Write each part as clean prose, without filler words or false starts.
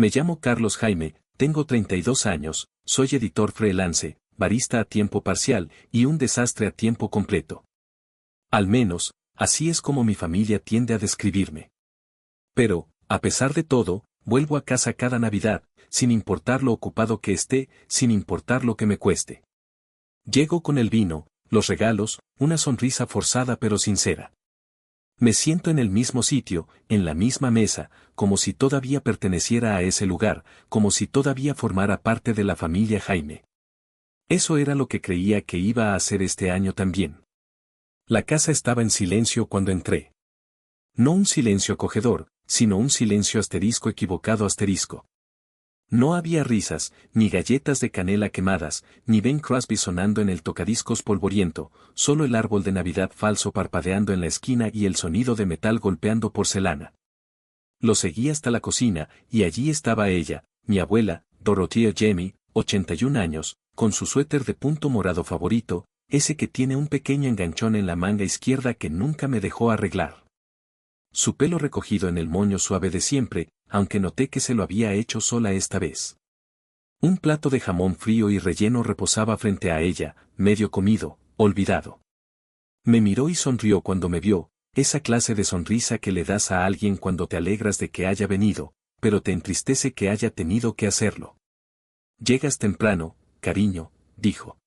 Me llamo Carlos Jaime, tengo 32 años, soy editor freelance, barista a tiempo parcial y un desastre a tiempo completo. Al menos, así es como mi familia tiende a describirme. Pero, a pesar de todo, vuelvo a casa cada Navidad, sin importar lo ocupado que esté, sin importar lo que me cueste. Llego con el vino, los regalos, una sonrisa forzada pero sincera. Me siento en el mismo sitio, en la misma mesa, como si todavía perteneciera a ese lugar, como si todavía formara parte de la familia Jaime. Eso era lo que creía que iba a hacer este año también. La casa estaba en silencio cuando entré. No un silencio acogedor, sino un silencio asterisco equivocado asterisco. No había risas, ni galletas de canela quemadas, ni Ben Crosby sonando en el tocadiscos polvoriento, solo el árbol de Navidad falso parpadeando en la esquina y el sonido de metal golpeando porcelana. Lo seguí hasta la cocina, y allí estaba ella, mi abuela, Dorothea Jamie, 81 años, con su suéter de punto morado favorito, ese que tiene un pequeño enganchón en la manga izquierda que nunca me dejó arreglar. Su pelo recogido en el moño suave de siempre, aunque noté que se lo había hecho sola esta vez. Un plato de jamón frío y relleno reposaba frente a ella, medio comido, olvidado. Me miró y sonrió cuando me vio, esa clase de sonrisa que le das a alguien cuando te alegras de que haya venido, pero te entristece que haya tenido que hacerlo. Llegas temprano, cariño, dijo.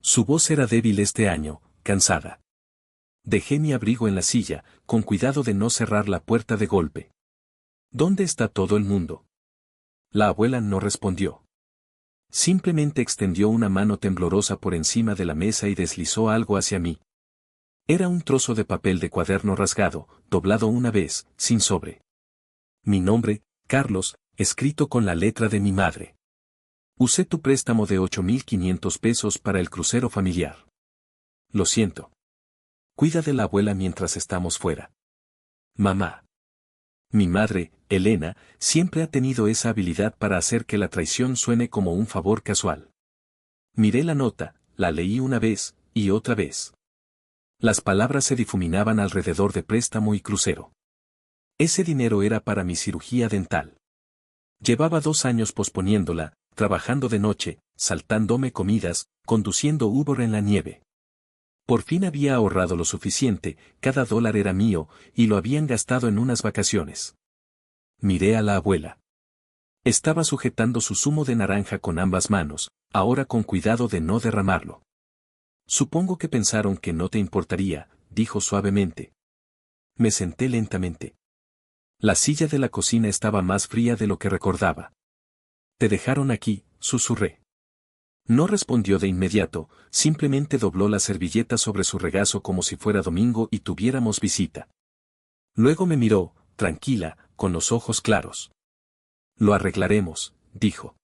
Su voz era débil este año, cansada. Dejé mi abrigo en la silla, con cuidado de no cerrar la puerta de golpe. ¿Dónde está todo el mundo? La abuela no respondió. Simplemente extendió una mano temblorosa por encima de la mesa y deslizó algo hacia mí. Era un trozo de papel de cuaderno rasgado, doblado una vez, sin sobre. Mi nombre, Carlos, escrito con la letra de mi madre. Usé tu préstamo de 8.500 pesos para el crucero familiar. Lo siento. Cuida de la abuela mientras estamos fuera. Mamá. Mi madre, Elena, siempre ha tenido esa habilidad para hacer que la traición suene como un favor casual. Miré la nota, la leí una vez, y otra vez. Las palabras se difuminaban alrededor de préstamo y crucero. Ese dinero era para mi cirugía dental. Llevaba 2 años posponiéndola, trabajando de noche, saltándome comidas, conduciendo Uber en la nieve. Por fin había ahorrado lo suficiente, cada dólar era mío, y lo habían gastado en unas vacaciones. Miré a la abuela. Estaba sujetando su zumo de naranja con ambas manos, ahora con cuidado de no derramarlo. Supongo que pensaron que no te importaría, dijo suavemente. Me senté lentamente. La silla de la cocina estaba más fría de lo que recordaba. Te dejaron aquí, susurré. No respondió de inmediato, simplemente dobló la servilleta sobre su regazo como si fuera domingo y tuviéramos visita. Luego me miró, tranquila, con los ojos claros. Lo arreglaremos, dijo.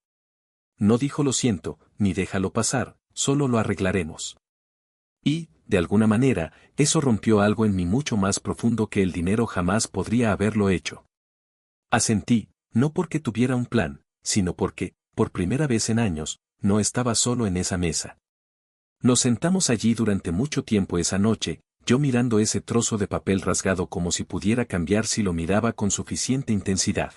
No dijo lo siento, ni déjalo pasar, solo lo arreglaremos. Y, de alguna manera, eso rompió algo en mí mucho más profundo que el dinero jamás podría haberlo hecho. Asentí, no porque tuviera un plan, sino porque, por primera vez en años, no estaba solo en esa mesa. Nos sentamos allí durante mucho tiempo esa noche, yo mirando ese trozo de papel rasgado como si pudiera cambiar si lo miraba con suficiente intensidad.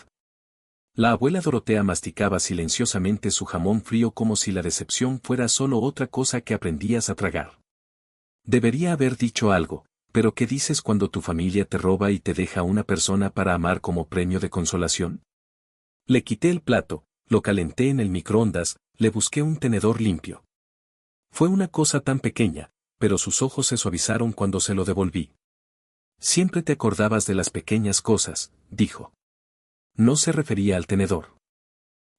La abuela Dorotea masticaba silenciosamente su jamón frío como si la decepción fuera solo otra cosa que aprendías a tragar. Debería haber dicho algo, pero ¿qué dices cuando tu familia te roba y te deja una persona para amar como premio de consolación? Le quité el plato, lo calenté en el microondas, le busqué un tenedor limpio. Fue una cosa tan pequeña, pero sus ojos se suavizaron cuando se lo devolví. Siempre te acordabas de las pequeñas cosas, dijo. No se refería al tenedor.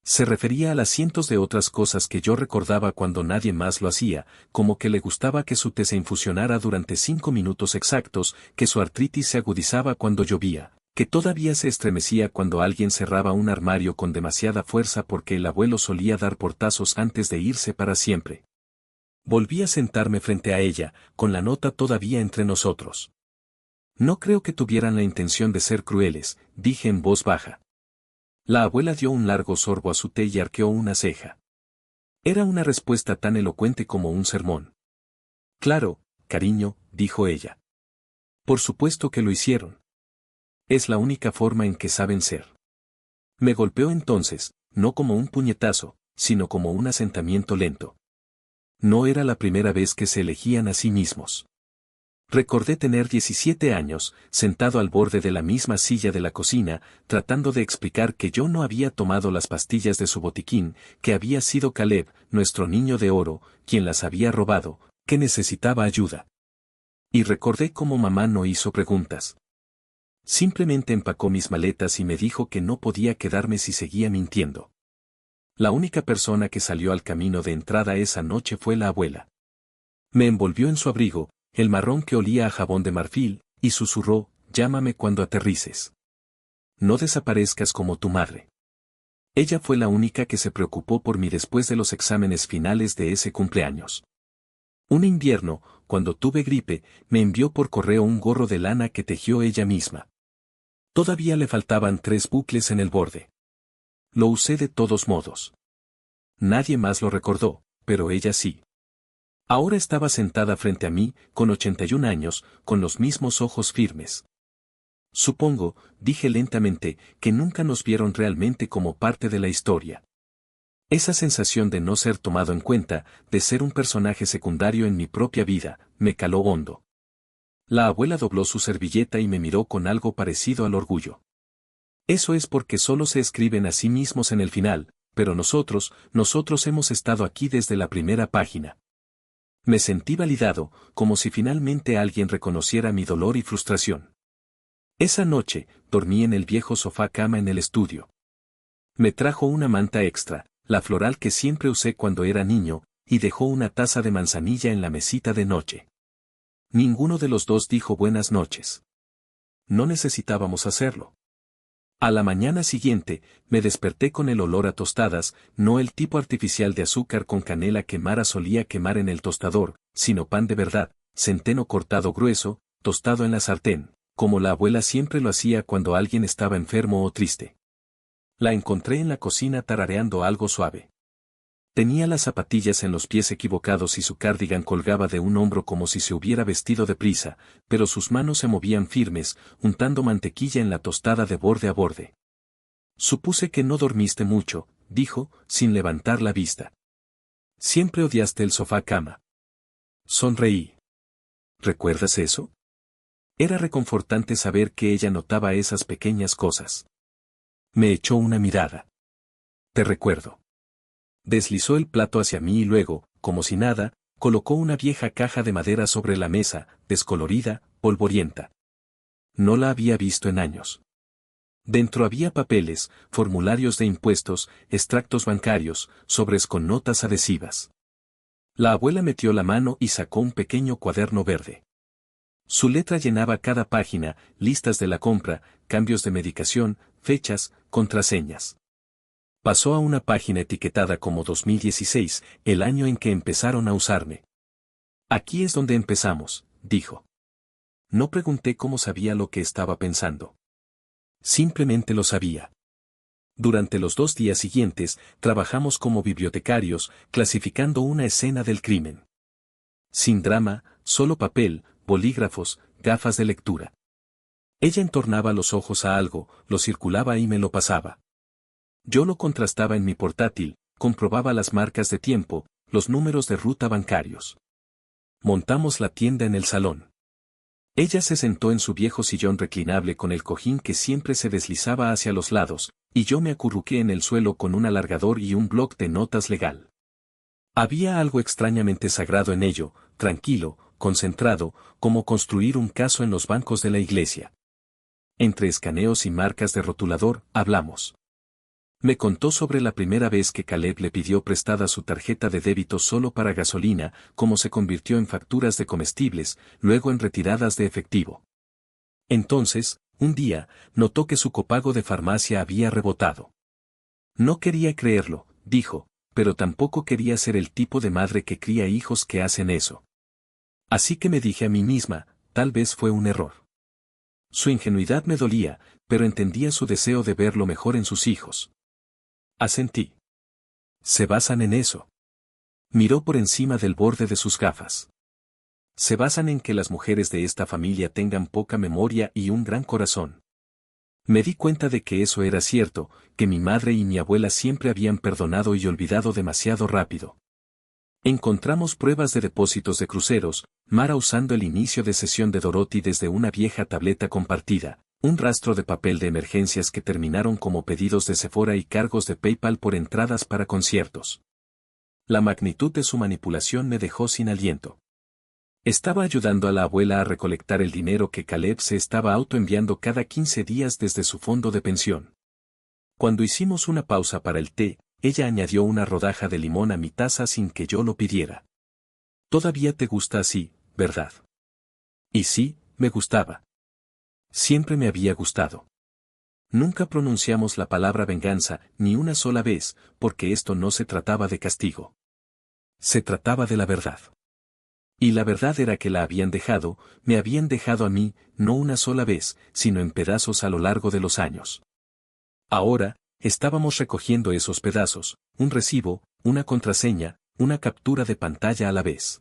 Se refería a las cientos de otras cosas que yo recordaba cuando nadie más lo hacía, como que le gustaba que su té se infusionara durante 5 minutos exactos, que su artritis se agudizaba cuando llovía, que todavía se estremecía cuando alguien cerraba un armario con demasiada fuerza porque el abuelo solía dar portazos antes de irse para siempre. Volví a sentarme frente a ella, con la nota todavía entre nosotros. No creo que tuvieran la intención de ser crueles, dije en voz baja. La abuela dio un largo sorbo a su té y arqueó una ceja. Era una respuesta tan elocuente como un sermón. Claro, cariño, dijo ella. Por supuesto que lo hicieron. Es la única forma en que saben ser. Me golpeó entonces, no como un puñetazo, sino como un asentamiento lento. No era la primera vez que se elegían a sí mismos. Recordé tener 17 años, sentado al borde de la misma silla de la cocina, tratando de explicar que yo no había tomado las pastillas de su botiquín, que había sido Caleb, nuestro niño de oro, quien las había robado, que necesitaba ayuda. Y recordé cómo mamá no hizo preguntas. Simplemente empacó mis maletas y me dijo que no podía quedarme si seguía mintiendo. La única persona que salió al camino de entrada esa noche fue la abuela. Me envolvió en su abrigo, el marrón que olía a jabón de marfil, y susurró, llámame cuando aterrices. No desaparezcas como tu madre. Ella fue la única que se preocupó por mí después de los exámenes finales de ese cumpleaños. Un invierno, cuando tuve gripe, me envió por correo un gorro de lana que tejió ella misma. Todavía le faltaban 3 bucles en el borde. Lo usé de todos modos. Nadie más lo recordó, pero ella sí. Ahora estaba sentada frente a mí, con 81 años, con los mismos ojos firmes. Supongo, dije lentamente, que nunca nos vieron realmente como parte de la historia. Esa sensación de no ser tomado en cuenta, de ser un personaje secundario en mi propia vida, me caló hondo. La abuela dobló su servilleta y me miró con algo parecido al orgullo. Eso es porque solo se escriben a sí mismos en el final, pero nosotros hemos estado aquí desde la primera página. Me sentí validado, como si finalmente alguien reconociera mi dolor y frustración. Esa noche, dormí en el viejo sofá cama en el estudio. Me trajo una manta extra, la floral que siempre usé cuando era niño, y dejó una taza de manzanilla en la mesita de noche. Ninguno de los dos dijo buenas noches. No necesitábamos hacerlo. A la mañana siguiente, me desperté con el olor a tostadas, no el tipo artificial de azúcar con canela que Mara solía quemar en el tostador, sino pan de verdad, centeno cortado grueso, tostado en la sartén, como la abuela siempre lo hacía cuando alguien estaba enfermo o triste. La encontré en la cocina tarareando algo suave. Tenía las zapatillas en los pies equivocados y su cardigan colgaba de un hombro como si se hubiera vestido deprisa, pero sus manos se movían firmes, untando mantequilla en la tostada de borde a borde. Supuse que no dormiste mucho, dijo, sin levantar la vista. Siempre odiaste el sofá cama. Sonreí. ¿Recuerdas eso? Era reconfortante saber que ella notaba esas pequeñas cosas. Me echó una mirada. Te recuerdo. Deslizó el plato hacia mí y luego, como si nada, colocó una vieja caja de madera sobre la mesa, descolorida, polvorienta. No la había visto en años. Dentro había papeles, formularios de impuestos, extractos bancarios, sobres con notas adhesivas. La abuela metió la mano y sacó un pequeño cuaderno verde. Su letra llenaba cada página, listas de la compra, cambios de medicación, fechas, contraseñas. Pasó a una página etiquetada como 2016, el año en que empezaron a usarme. Aquí es donde empezamos, dijo. No pregunté cómo sabía lo que estaba pensando. Simplemente lo sabía. Durante los 2 días siguientes, trabajamos como bibliotecarios, clasificando una escena del crimen. Sin drama, solo papel, bolígrafos, gafas de lectura. Ella entornaba los ojos a algo, lo circulaba y me lo pasaba. Yo lo contrastaba en mi portátil, comprobaba las marcas de tiempo, los números de ruta bancarios. Montamos la tienda en el salón. Ella se sentó en su viejo sillón reclinable con el cojín que siempre se deslizaba hacia los lados, y yo me acurruqué en el suelo con un alargador y un bloc de notas legal. Había algo extrañamente sagrado en ello, tranquilo, concentrado, como construir un caso en los bancos de la iglesia. Entre escaneos y marcas de rotulador, hablamos. Me contó sobre la primera vez que Caleb le pidió prestada su tarjeta de débito solo para gasolina, cómo se convirtió en facturas de comestibles, luego en retiradas de efectivo. Entonces, un día, notó que su copago de farmacia había rebotado. No quería creerlo, dijo, pero tampoco quería ser el tipo de madre que cría hijos que hacen eso. Así que me dije a mí misma, tal vez fue un error. Su ingenuidad me dolía, pero entendía su deseo de ver lo mejor en sus hijos. Asentí. Se basan en eso. Miró por encima del borde de sus gafas. Se basan en que las mujeres de esta familia tengan poca memoria y un gran corazón. Me di cuenta de que eso era cierto, que mi madre y mi abuela siempre habían perdonado y olvidado demasiado rápido. Encontramos pruebas de depósitos de cruceros, Mara usando el inicio de sesión de Dorothy desde una vieja tableta compartida, un rastro de papel de emergencias que terminaron como pedidos de Sephora y cargos de PayPal por entradas para conciertos. La magnitud de su manipulación me dejó sin aliento. Estaba ayudando a la abuela a recolectar el dinero que Caleb se estaba autoenviando cada 15 días desde su fondo de pensión. Cuando hicimos una pausa para el té, ella añadió una rodaja de limón a mi taza sin que yo lo pidiera. Todavía te gusta así, ¿verdad? Y sí, me gustaba. Siempre me había gustado. Nunca pronunciamos la palabra venganza, ni una sola vez, porque esto no se trataba de castigo. Se trataba de la verdad. Y la verdad era que la habían dejado, me habían dejado a mí, no una sola vez, sino en pedazos a lo largo de los años. Ahora, estábamos recogiendo esos pedazos, un recibo, una contraseña, una captura de pantalla a la vez.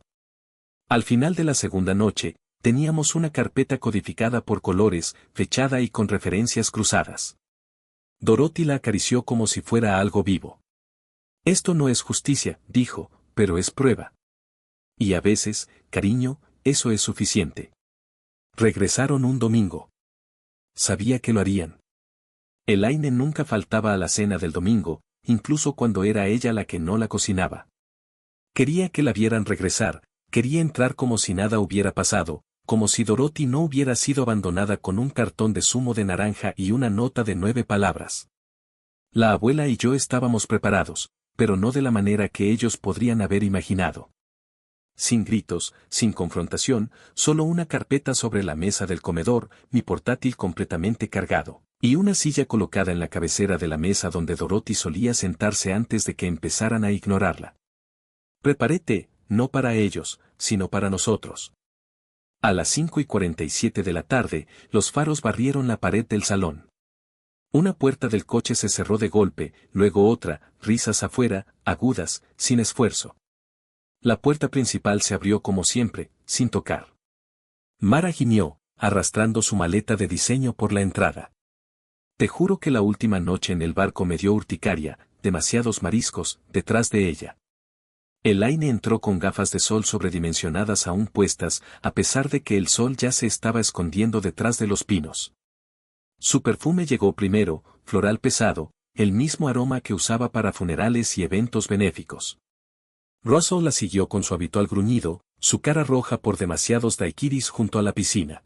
Al final de la segunda noche, teníamos una carpeta codificada por colores, fechada y con referencias cruzadas. Dorothy la acarició como si fuera algo vivo. Esto no es justicia, dijo, pero es prueba. Y a veces, cariño, eso es suficiente. Regresaron un domingo. Sabía que lo harían. Elaine nunca faltaba a la cena del domingo, incluso cuando era ella la que no la cocinaba. Quería que la vieran regresar, quería entrar como si nada hubiera pasado, como si Dorothy no hubiera sido abandonada con un cartón de zumo de naranja y una nota de 9 palabras. La abuela y yo estábamos preparados, pero no de la manera que ellos podrían haber imaginado. Sin gritos, sin confrontación, solo una carpeta sobre la mesa del comedor, mi portátil completamente cargado, y una silla colocada en la cabecera de la mesa donde Dorothy solía sentarse antes de que empezaran a ignorarla. Preparé té, no para ellos, sino para nosotros. A las 5:47 de la tarde, los faros barrieron la pared del salón. Una puerta del coche se cerró de golpe, luego otra, risas afuera, agudas, sin esfuerzo. La puerta principal se abrió como siempre, sin tocar. Mara gimió, arrastrando su maleta de diseño por la entrada. Te juro que la última noche en el barco me dio urticaria, demasiados mariscos, detrás de ella. Elaine entró con gafas de sol sobredimensionadas aún puestas, a pesar de que el sol ya se estaba escondiendo detrás de los pinos. Su perfume llegó primero, floral pesado, el mismo aroma que usaba para funerales y eventos benéficos. Russell la siguió con su habitual gruñido, su cara roja por demasiados daiquiris junto a la piscina.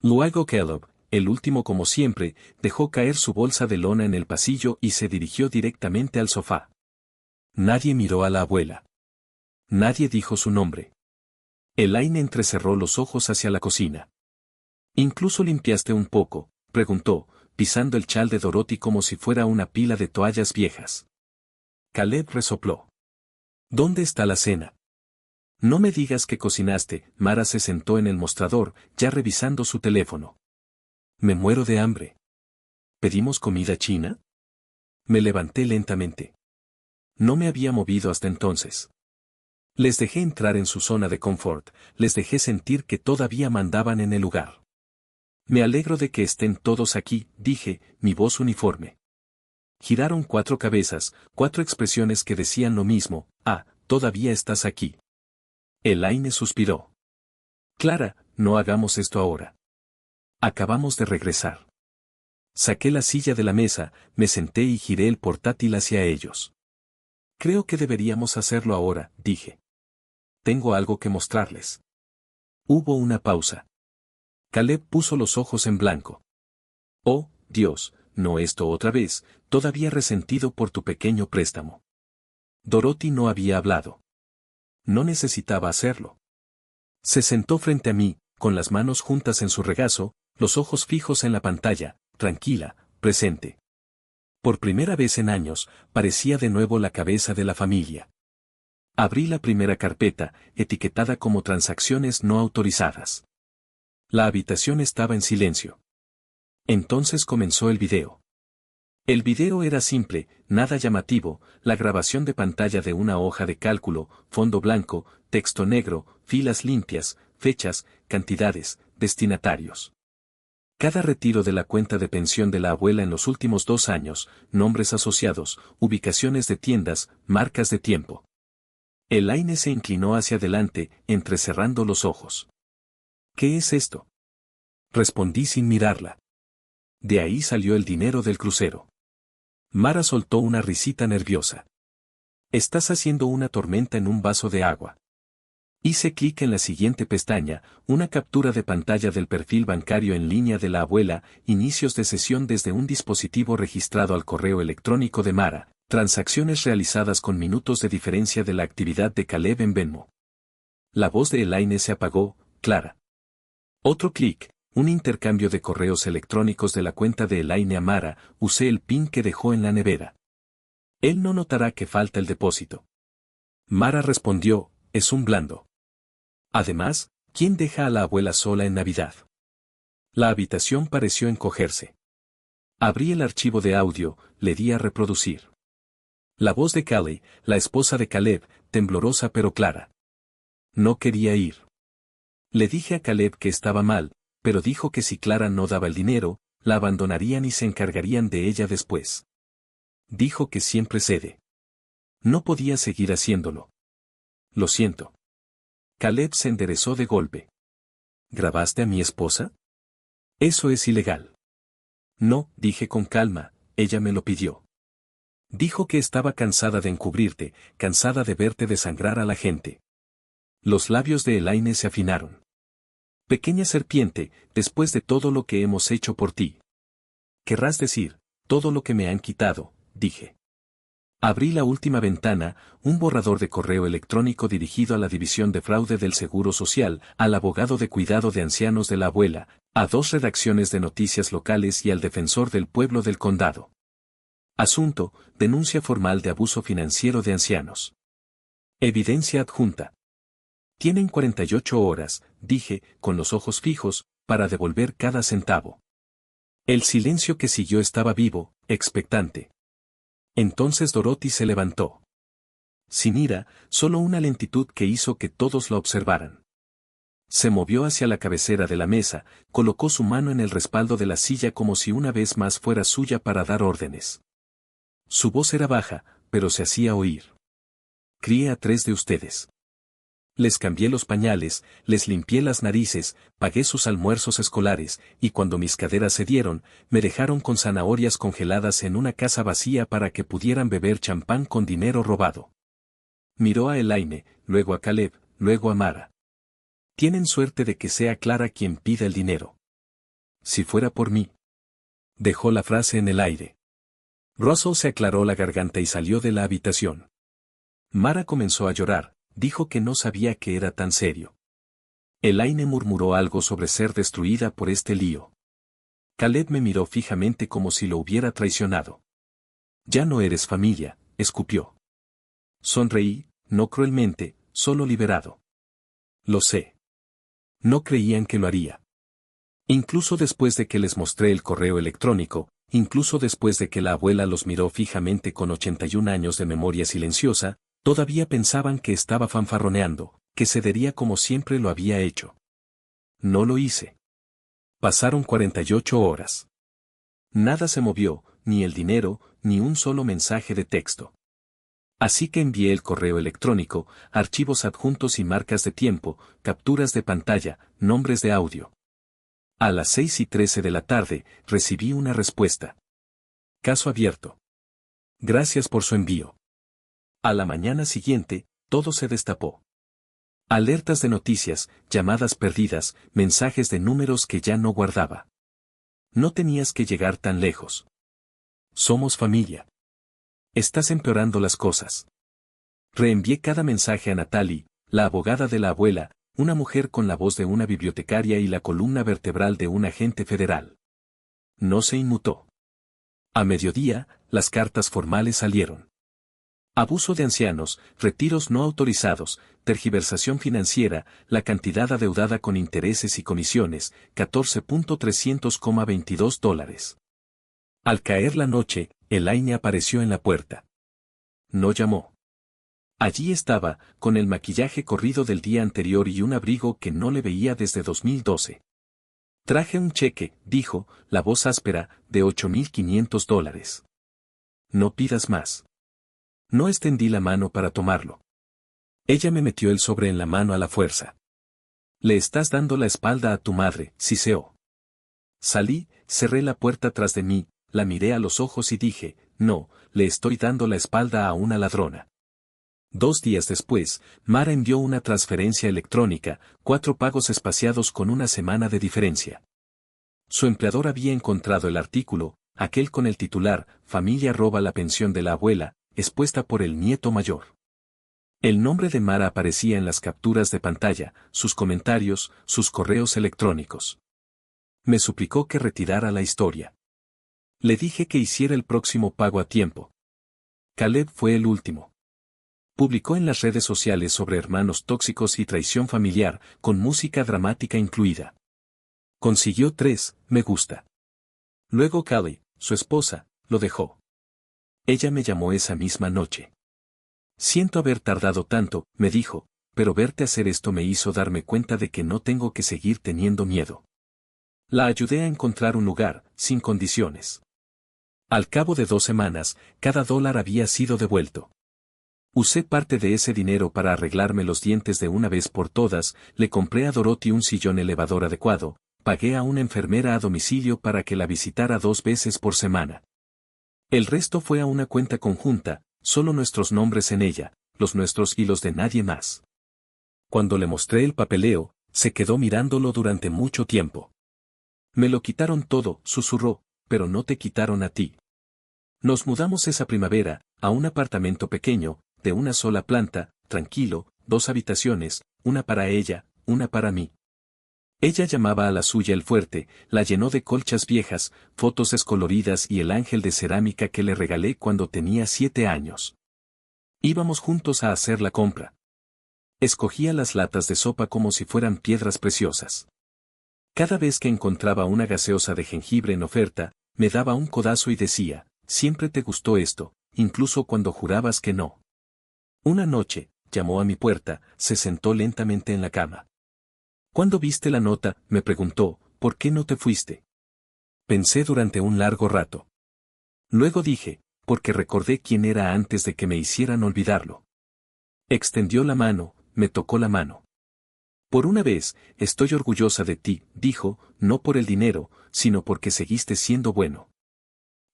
Luego Caleb, el último como siempre, dejó caer su bolsa de lona en el pasillo y se dirigió directamente al sofá. Nadie miró a la abuela. Nadie dijo su nombre. Elaine entrecerró los ojos hacia la cocina. ¿Incluso limpiaste un poco?, preguntó, pisando el chal de Dorothy como si fuera una pila de toallas viejas. Caleb resopló. ¿Dónde está la cena? No me digas que cocinaste. Mara se sentó en el mostrador, ya revisando su teléfono. Me muero de hambre. ¿Pedimos comida china? Me levanté lentamente. No me había movido hasta entonces. Les dejé entrar en su zona de confort, les dejé sentir que todavía mandaban en el lugar. Me alegro de que estén todos aquí, dije, mi voz uniforme. Giraron 4 cabezas, 4 expresiones que decían lo mismo. Ah, todavía estás aquí. Elaine suspiró. Clara, no hagamos esto ahora. Acabamos de regresar. Saqué la silla de la mesa, me senté y giré el portátil hacia ellos. Creo que deberíamos hacerlo ahora, dije. Tengo algo que mostrarles. Hubo una pausa. Caleb puso los ojos en blanco. Oh, Dios, no esto otra vez, todavía resentido por tu pequeño préstamo. Dorothy no había hablado. No necesitaba hacerlo. Se sentó frente a mí, con las manos juntas en su regazo, los ojos fijos en la pantalla, tranquila, presente. Por primera vez en años, parecía de nuevo la cabeza de la familia. Abrí la primera carpeta, etiquetada como transacciones no autorizadas. La habitación estaba en silencio. Entonces comenzó el video. El video era simple, nada llamativo, la grabación de pantalla de una hoja de cálculo, fondo blanco, texto negro, filas limpias, fechas, cantidades, destinatarios. Cada retiro de la cuenta de pensión de la abuela en los últimos 2 años, nombres asociados, ubicaciones de tiendas, marcas de tiempo. Elaine se inclinó hacia adelante, entrecerrando los ojos. ¿Qué es esto? Respondí sin mirarla. De ahí salió el dinero del crucero. Mara soltó una risita nerviosa. Estás haciendo una tormenta en un vaso de agua. Hice clic en la siguiente pestaña, una captura de pantalla del perfil bancario en línea de la abuela, inicios de sesión desde un dispositivo registrado al correo electrónico de Mara, transacciones realizadas con minutos de diferencia de la actividad de Caleb en Venmo. La voz de Elaine se apagó, clara. Otro clic, un intercambio de correos electrónicos de la cuenta de Elaine a Mara, usé el PIN que dejó en la nevera. Él no notará que falta el depósito. Mara respondió, es un blando. Además, ¿quién deja a la abuela sola en Navidad? La habitación pareció encogerse. Abrí el archivo de audio, le di a reproducir. La voz de Callie, la esposa de Caleb, temblorosa pero clara. No quería ir. Le dije a Caleb que estaba mal, pero dijo que si Clara no daba el dinero, la abandonarían y se encargarían de ella después. Dijo que siempre cede. No podía seguir haciéndolo. Lo siento. Caleb se enderezó de golpe. ¿Grabaste a mi esposa? Eso es ilegal. No, dije con calma, ella me lo pidió. Dijo que estaba cansada de encubrirte, cansada de verte desangrar a la gente. Los labios de Elaine se afinaron. Pequeña serpiente, después de todo lo que hemos hecho por ti. Querrás decir, todo lo que me han quitado, dije. Abrí la última ventana, un borrador de correo electrónico dirigido a la División de Fraude del Seguro Social, al abogado de cuidado de ancianos de la abuela, a 2 redacciones de noticias locales y al defensor del pueblo del condado. Asunto, denuncia formal de abuso financiero de ancianos. Evidencia adjunta. Tienen 48 horas, dije, con los ojos fijos, para devolver cada centavo. El silencio que siguió estaba vivo, expectante. Entonces Dorothy se levantó. Sin ira, solo una lentitud que hizo que todos la observaran. Se movió hacia la cabecera de la mesa, colocó su mano en el respaldo de la silla como si una vez más fuera suya para dar órdenes. Su voz era baja, pero se hacía oír. Crié a 3 de ustedes. Les cambié los pañales, les limpié las narices, pagué sus almuerzos escolares, y cuando mis caderas cedieron, me dejaron con zanahorias congeladas en una casa vacía para que pudieran beber champán con dinero robado. Miró a Elaine, luego a Caleb, luego a Mara. Tienen suerte de que sea Clara quien pida el dinero. Si fuera por mí. Dejó la frase en el aire. Russell se aclaró la garganta y salió de la habitación. Mara comenzó a llorar. Dijo que no sabía que era tan serio. Elaine murmuró algo sobre ser destruida por este lío. Caleb me miró fijamente como si lo hubiera traicionado. Ya no eres familia, escupió. Sonreí, no cruelmente, solo liberado. Lo sé. No creían que lo haría. Incluso después de que les mostré el correo electrónico, incluso después de que la abuela los miró fijamente con 81 años de memoria silenciosa, todavía pensaban que estaba fanfarroneando, que cedería como siempre lo había hecho. No lo hice. Pasaron 48 horas. Nada se movió, ni el dinero, ni un solo mensaje de texto. Así que envié el correo electrónico, archivos adjuntos y marcas de tiempo, capturas de pantalla, nombres de audio. A las 6:13 de la tarde, recibí una respuesta. Caso abierto. Gracias por su envío. A la mañana siguiente, todo se destapó. Alertas de noticias, llamadas perdidas, mensajes de números que ya no guardaba. No tenías que llegar tan lejos. Somos familia. Estás empeorando las cosas. Reenvié cada mensaje a Natalie, la abogada de la abuela, una mujer con la voz de una bibliotecaria y la columna vertebral de un agente federal. No se inmutó. A mediodía, las cartas formales salieron. Abuso de ancianos, retiros no autorizados, tergiversación financiera, la cantidad adeudada con intereses y comisiones, $14,322. Al caer la noche, Elaine apareció en la puerta. No llamó. Allí estaba, con el maquillaje corrido del día anterior y un abrigo que no le veía desde 2012. Traje un cheque, dijo, la voz áspera, de $8.500. No pidas más. No extendí la mano para tomarlo. Ella me metió el sobre en la mano a la fuerza. Le estás dando la espalda a tu madre, siseó. Salí, cerré la puerta tras de mí, la miré a los ojos y dije, no, le estoy dando la espalda a una ladrona. 2 días después, Mara envió una transferencia electrónica, 4 pagos espaciados con una semana de diferencia. Su empleador había encontrado el artículo, aquel con el titular, Familia roba la pensión de la abuela, expuesta por el nieto mayor. El nombre de Mara aparecía en las capturas de pantalla, sus comentarios, sus correos electrónicos. Me suplicó que retirara la historia. Le dije que hiciera el próximo pago a tiempo. Caleb fue el último. Publicó en las redes sociales sobre hermanos tóxicos y traición familiar, con música dramática incluida. Consiguió 3 me gusta. Luego Callie, su esposa, lo dejó. Ella me llamó esa misma noche. Siento haber tardado tanto, me dijo, pero verte hacer esto me hizo darme cuenta de que no tengo que seguir teniendo miedo. La ayudé a encontrar un lugar, sin condiciones. Al cabo de 2 semanas, cada $1 había sido devuelto. Usé parte de ese dinero para arreglarme los dientes de una vez por todas, le compré a Dorothy un sillón elevador adecuado, pagué a una enfermera a domicilio para que la visitara 2 veces por semana. El resto fue a una cuenta conjunta, solo nuestros nombres en ella, los nuestros y los de nadie más. Cuando le mostré el papeleo, se quedó mirándolo durante mucho tiempo. Me lo quitaron todo, susurró, pero no te quitaron a ti. Nos mudamos esa primavera, a un apartamento pequeño, de una sola planta, tranquilo, 2 habitaciones, una para ella, una para mí. Ella llamaba a la suya el fuerte, la llenó de colchas viejas, fotos descoloridas y el ángel de cerámica que le regalé cuando tenía 7 años. Íbamos juntos a hacer la compra. Escogía las latas de sopa como si fueran piedras preciosas. Cada vez que encontraba una gaseosa de jengibre en oferta, me daba un codazo y decía, siempre te gustó esto, incluso cuando jurabas que no. Una noche, llamó a mi puerta, se sentó lentamente en la cama. ¿Cuándo viste la nota?, me preguntó, ¿por qué no te fuiste? Pensé durante un largo rato. Luego dije, porque recordé quién era antes de que me hicieran olvidarlo. Extendió la mano, me tocó la mano. Por una vez, estoy orgullosa de ti, dijo, no por el dinero, sino porque seguiste siendo bueno.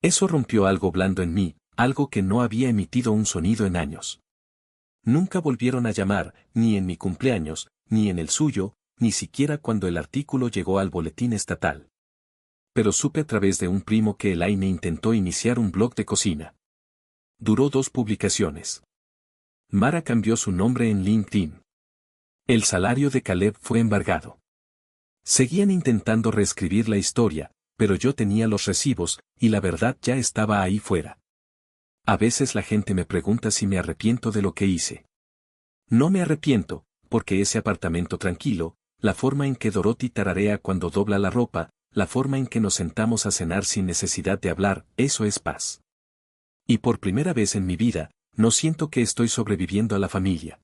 Eso rompió algo blando en mí, algo que no había emitido un sonido en años. Nunca volvieron a llamar, ni en mi cumpleaños, ni en el suyo, ni siquiera cuando el artículo llegó al boletín estatal. Pero supe a través de un primo que Elaine intentó iniciar un blog de cocina. Duró 2 publicaciones. Mara cambió su nombre en LinkedIn. El salario de Caleb fue embargado. Seguían intentando reescribir la historia, pero yo tenía los recibos, y la verdad ya estaba ahí fuera. A veces la gente me pregunta si me arrepiento de lo que hice. No me arrepiento, porque ese apartamento tranquilo, la forma en que Dorothy tararea cuando dobla la ropa, la forma en que nos sentamos a cenar sin necesidad de hablar, eso es paz. Y por primera vez en mi vida, no siento que estoy sobreviviendo a la familia.